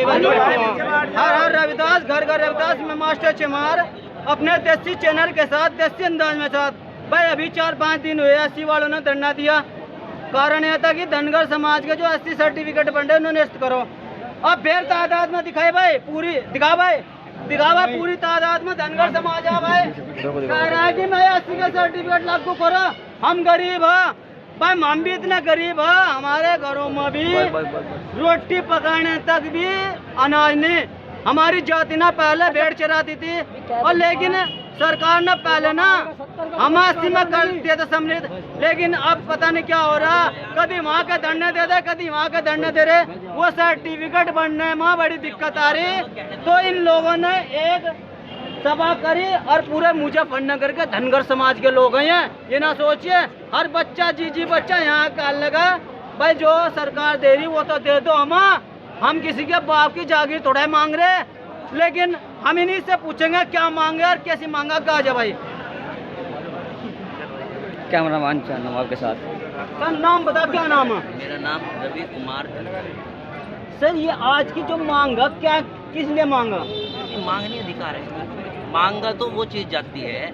हर रविदास घर घर रविदास में मास्टर चमार अपने देसी चैनल के साथ देसी अंदाज में साथ भाई अभी 4-5 दिन हुए एससी वालों ने धरना दिया। कारण यह था कि धनगर समाज के जो एससी सर्टिफिकेट बन रहे उन्होंने नष्ट करो। अब फिर तादाद में दिखाए भाई पूरी दिखा भाई पूरी तादाद में धनगर समाज आ भाई कह रहा है कि मैं एससी का सर्टिफिकेट लागू करो। हम गरीब है भाई, हम भी इतने गरीब है, हमारे घरों में भी रोटी पकाने तक भी अनाज नहीं। हमारी जाति ना पहले भेड़ चराती थी और लेकिन सरकार ने पहले ना हम 80 में कर दिया था सम्मिलित, लेकिन अब पता नहीं क्या हो रहा। कभी वहाँ के धरने दे रहे, कभी वहाँ के धरने दे रहे। वो सर्टिफिकेट बनने में बड़ी दिक्कत आ रही। तो इन लोगों ने एक सभा करी और पूरे मुजफ्फरनगर के धनगर समाज के लोग हैं। ये ना सोचिए हर बच्चा जी बच्चा यहाँ का लगा भाई जो सरकार दे रही वो तो दे दो। हम किसी के बाप की जागीर थोड़ा मांग रहे, लेकिन हम इन्हीं से पूछेंगे क्या मांगे और कैसी मांगा कहा जाए भाई। कैमरामैन चैनल आपके साथ। सर नाम बता, क्या नाम है? मेरा नाम रवि कुमार। सर ये आज की जो मांग है क्या किस लिए मांगा? मांगनी अधिकार है। मांगा तो वो चीज़ जाती है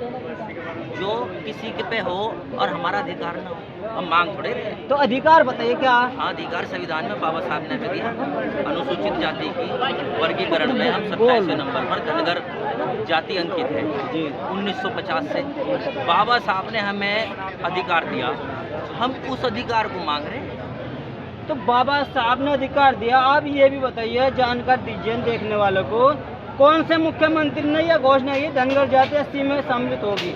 जो किसी के पे हो और हमारा अधिकार ना हो। हम मांग थोड़े रहे। तो अधिकार बताइए क्या? हाँ, अधिकार संविधान में बाबा साहब ने दिया। अनुसूचित जाति की वर्गीकरण में हम 27वें नंबर पर धनगर जाति अंकित है। 1950 से बाबा साहब ने हमें अधिकार दिया, हम उस अधिकार को मांग रहे हैं। तो बाबा साहब ने अधिकार दिया, आप ये भी बताइए जानकर दीजिए देखने वालों को, कौन से मुख्यमंत्री ने यह घोषणा की धनगर जाति एससी में सम्मिलित होगी?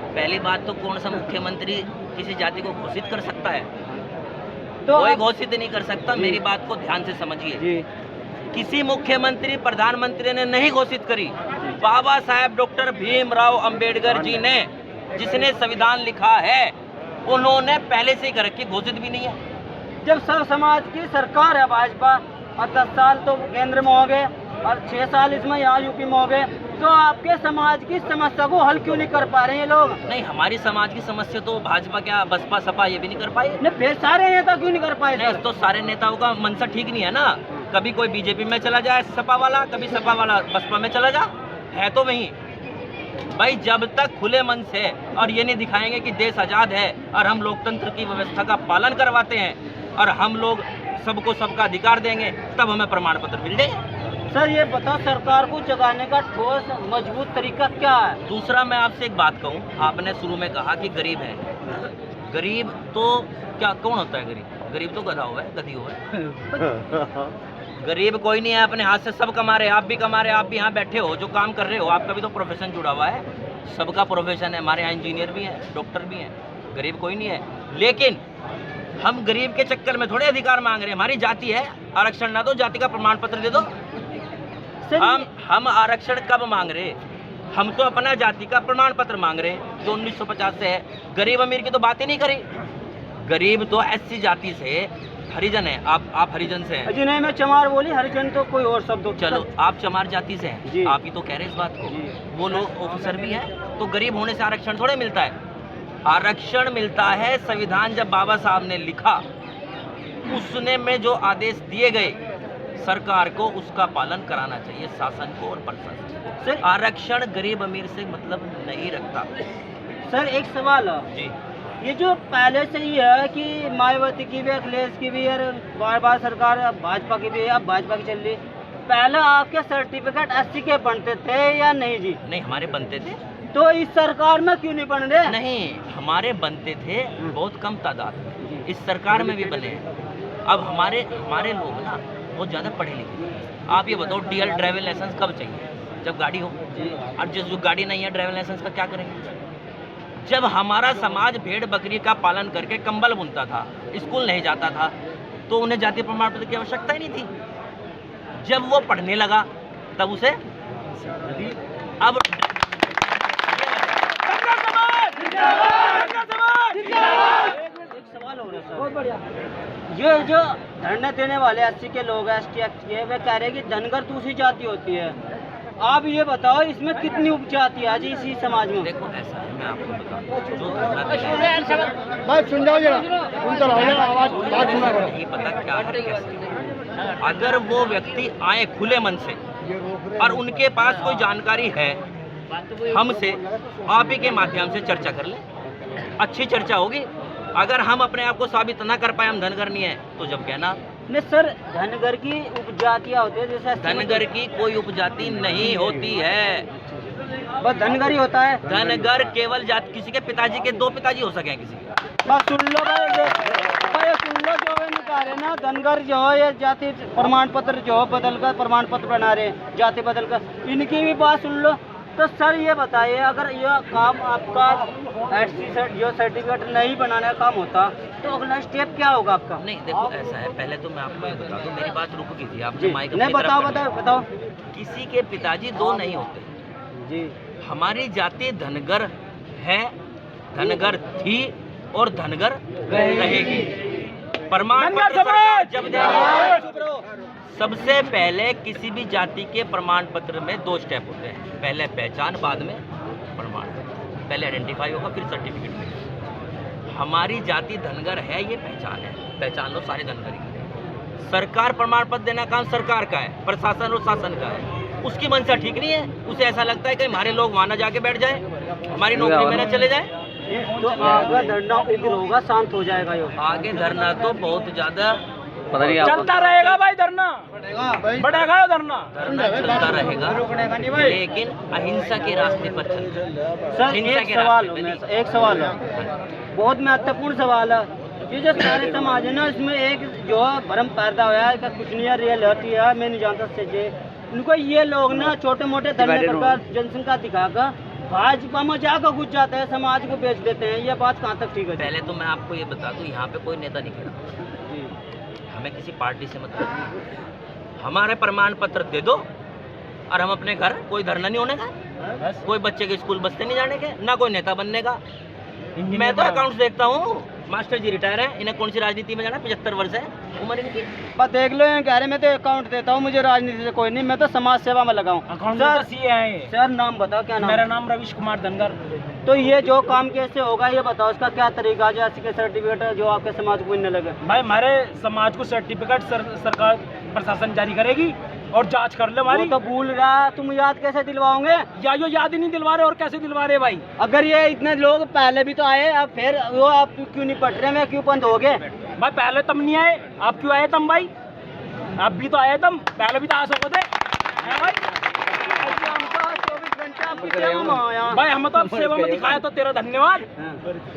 पहली बात तो कौन सा मुख्यमंत्री किसी जाति को घोषित कर सकता है? तो कोई घोषित नहीं कर सकता। मेरी बात को ध्यान से समझिए। किसी मुख्यमंत्री प्रधानमंत्री ने नहीं घोषित करी। बाबा साहेब डॉक्टर भीमराव अंबेडकर जी ने, जिसने संविधान लिखा है, उन्होंने पहले से ही कर रखी, घोषित भी नहीं है। जब सर्व समाज की सरकार है भाजपा और 10 साल तो केंद्र में हो गए और 6 साल इसमें यहाँ यूपी में हो गए, तो आपके समाज की समस्या को हल क्यों नहीं कर पा रहे हैं ये लोग? नहीं, हमारी समाज की समस्या तो भाजपा क्या बसपा सपा ये भी नहीं कर पाए। नहीं, फिर सारे नेता क्यों नहीं कर पाए? नहीं, तो सारे नेताओं का मनसा ठीक नहीं है ना। कभी कोई बीजेपी में चला जाए सपा वाला, कभी सपा वाला बसपा में चला जा, है तो वही भाई। जब तक खुले मन से और ये नहीं दिखाएंगे कि देश आज़ाद है और हम लोकतंत्र की व्यवस्था का पालन करवाते हैं और हम लोग सबको सबका अधिकार देंगे, तब हमें प्रमाण पत्र मिल जाएगा। सर ये बताओ सरकार को जगाने का ठोस मजबूत तरीका क्या है? दूसरा मैं आपसे एक बात कहूँ, आपने शुरू में कहा कि गरीब है। गरीब तो क्या कौन होता है गरीब? गरीब तो गधा हुआ है, गधी हुआ है। गरीब कोई नहीं है, अपने हाथ से सब कमा रहे हैं। आप भी कमा रहे हैं, आप भी यहाँ बैठे हो जो काम कर रहे हो, आपका भी तो प्रोफेशन जुड़ा हुआ है। सबका प्रोफेशन है। हमारे यहाँ इंजीनियर भी हैं, डॉक्टर भी हैं, गरीब कोई नहीं है। लेकिन हम गरीब के चक्कर में थोड़े अधिकार मांग रहे हैं। हमारी जाति है, आरक्षण ना दो, जाति का प्रमाण पत्र दे दो। हम आरक्षण कब मांग रहे? हम तो अपना जाति का प्रमाण पत्र मांग रहे हैं जो 1950 से है। गरीब अमीर की तो बात ही नहीं करी। गरीब तो एससी जाति से, हरिजन है। आप हरिजन से हैं? जी नहीं, मैं चमार बोली, हरिजन तो कोई और शब्द। चलो, आप चमार जाति से हैं, आप ही तो कह रहे हैं इस बात को। वो लोग ऑफिसर भी हैं, तो गरीब होने से आरक्षण थोड़े मिलता है। आरक्षण मिलता है संविधान जब बाबा साहब ने लिखा, उसने में जो आदेश दिए गए सरकार को, उसका पालन कराना चाहिए, शासन को और प्रशासन को। आरक्षण गरीब अमीर से मतलब नहीं रखता। सर एक सवाल है जी, ये जो पहले से ही है कि मायावती की भी, अखिलेश की भी और बार सरकार भाजपा की भी है, अब भाजपा की चल रही। पहले आपके सर्टिफिकेट 80 के बनते थे या नहीं जी? नहीं, हमारे बनते थे। तो इस सरकार में क्यों नहीं बन रहे? नहीं, हमारे बनते थे, बहुत कम तादाद में। इस सरकार में भी बने हैं। अब हमारे लोग ना बहुत ज़्यादा पढ़े लिखे। आप ये बताओ, डीएल ड्राइविंग लाइसेंस कब चाहिए? जब गाड़ी हो। और जिस गाड़ी नहीं है, ड्राइविंग लाइसेंस का क्या करेंगे? जब हमारा समाज भेड़ बकरी का पालन करके कंबल बुनता था, स्कूल नहीं जाता था, तो उन्हें जाति प्रमाण पत्र की आवश्यकता ही नहीं थी। जब वो पढ़ने लगा तब उसे अब बहुत बढ़िया। ये जो धरना देने वाले 80 के लोग हैं, ST के, वे कह रहे हैं कि धनगर दूसरी जाति होती है। आप ये बताओ इसमें कितनी उपजाति है जी इसी समाज में? देखो, ऐसा है, मैं आपको बताता हूँ, जो नहीं पता क्या है कैसे। अगर वो व्यक्ति आए खुले मन से और उनके पास कोई जानकारी है, हमसे आप ही के माध्यम से चर्चा कर लें, अच्छी चर्चा होगी। अगर हम अपने आप को साबित ना कर पाए हम धनगर नहीं है, तो जब कहना। नहीं सर, धनगर की उपजातियाँ होती है जैसे धनगर की कोई उपजाति नहीं होती है, बस धनगर ही होता है। धनगर केवल जाति, किसी के पिताजी के 2 पिताजी हो सके हैं किसी के। बस सुन लो भाई सुन लो, जो है निकाल रहे ना धनगर जो है ये जाति प्रमाण पत्र जो बदल कर प्रमाण पत्र बना रहे हैं, जाति बदल कर, इनकी भी बात सुन लो। तो सर ये बताइए, अगर यह काम आपका जो सर्टिफिकेट नहीं बनाने का काम होता तो अगला स्टेप क्या होगा आपका? नहीं देखो ऐसा है, पहले तो मैं आपको ये बता दूं, मेरी बात रुक गई थी, आपने माइक नहीं बताओ। किसी के पिताजी 2 नहीं होते जी। हमारी जाति धनगर है, धनगर थी और धनगर रहेगी। प्रमाण पत्र सरकार जब देगी, सबसे पहले किसी भी जाति के प्रमाण पत्र में 2 स्टेप होते हैं, पहले पहचान, बाद में प्रमाण। पहले आइडेंटिफाई होगा, फिर सर्टिफिकेट मिलेगा। हमारी जाति धनगर है, ये पहचान है, पहचान लो, सारे धनगर ही। सरकार प्रमाण पत्र देना काम सरकार का है, प्रशासन और शासन का है। उसकी मंशा ठीक नहीं है, उसे ऐसा लगता है कि हमारे लोग वहाँ ना जाके बैठ जाए, हमारी नौकरी में न चले जाए, तो आगे धरना उग्र होगा, शांत हो जाएगा ये। आगे धरना तो बहुत ज्यादा पता नहीं चलता रहेगा भाई, धरना बढ़ेगा, धरना चलता रहेगा, लेकिन अहिंसा के रास्ते पर चलना। सर एक सवाल है, बहुत महत्वपूर्ण सवाल है। ये जो सारे समाज है ना, इसमें एक जो भ्रम पैदा हुआ है कि कुछ नहीं रियलिटी है, मैं नहीं जानता से इनको ये लोग ना छोटे मोटे धरने प्रकार जनसंख्या दिखाकर भाजपा में जाकर घुस जाते हैं, समाज को बेच देते हैं। ये बात कहाँ तक ठीक है? पहले तो मैं आपको ये बता दूं, यहाँ पे कोई नेता नहीं खड़ा, हमें किसी पार्टी से मतलब, हमारे प्रमाण पत्र दे दो और हम अपने घर, कोई धरना नहीं होने का, कोई बच्चे के स्कूल बसते नहीं जाने के, ना कोई नेता बनने का। मैं तो अकाउंट्स देखता हूँ, मास्टर जी रिटायर है, इन्हें कौन सी राजनीति में जाना, 75 वर्ष है उम्र इनकी। बस देख लो, ये कह रहे मैं तो अकाउंट देता हूँ, मुझे राजनीति से कोई नहीं, मैं तो समाज सेवा में लगाऊँ। सर नाम बताओ, क्या नाम? मेरा नाम रविश कुमार धनगर। तो ये जो काम कैसे होगा ये बताओ, इसका क्या तरीका, जैसे के सर्टिफिकेट है जो आपके समाज को मिलने लगे? भाई हमारे समाज को सर्टिफिकेट सरकार प्रशासन जारी करेगी और जांच कर ले हमारी। तो भूल रहा, तुम याद कैसे दिलवाओगे? या यो याद ही नहीं दिलवा रहे, और कैसे दिलवा रहे भाई? अगर ये इतने लोग पहले भी तो आए, अब फिर वो आप क्यों नहीं पट रहे, मैं क्यों बंद हो गए? भाई पहले तुम नहीं आए, आप क्यों आए तुम भाई? आप भी तो आए, तुम पहले भी तो आ सकते थे भाई। भाई हम तो अब सेवा में दिखाया, तो तेरा धन्यवाद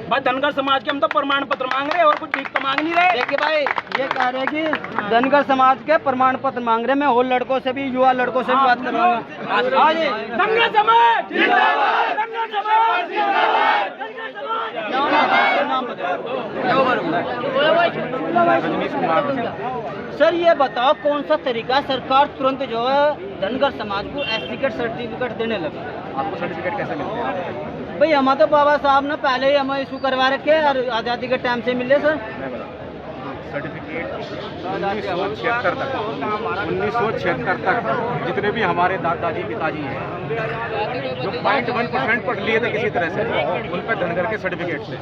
भाई। धनगर समाज के हम तो प्रमाण पत्र मांग रहे और कुछ ठीक तो मांग नहीं रहे। देखिए भाई, ये कह रहे कि धनगर समाज के प्रमाण पत्र मांग रहे, मैं और लड़कों से भी, युवा लड़कों से भी बात कर रहा हूँ। धनगर समाज जिंदाबाद, धनगर समाज जिंदाबाद, धनगर समाज। सर ये बताओ, कौन सा तरीका सरकार तुरंत जो है धनगर समाज को एस्टिकेट सर्टिफिकेट देने लगा? आपको सर्टिफिकेट कैसे मिलते हैं? भाई हमारे तो बाबा साहब ने पहले ही हमें इशू करवा रखे हैं, और आज़ादी के टाइम से मिले सर। सर्टिफिकेट 1976 तक जितने भी हमारे दादाजी पिताजी हैं, जो 0.1% पढ़ लिए थे किसी तरह से, उन पर धनगर के सर्टिफिकेट थे,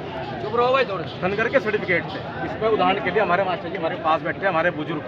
धनगर के सर्टिफिकेट थे। इस पर उदाहरण के लिए हमारे मास्टर जी हमारे पास बैठे हैं, हमारे बुजुर्ग,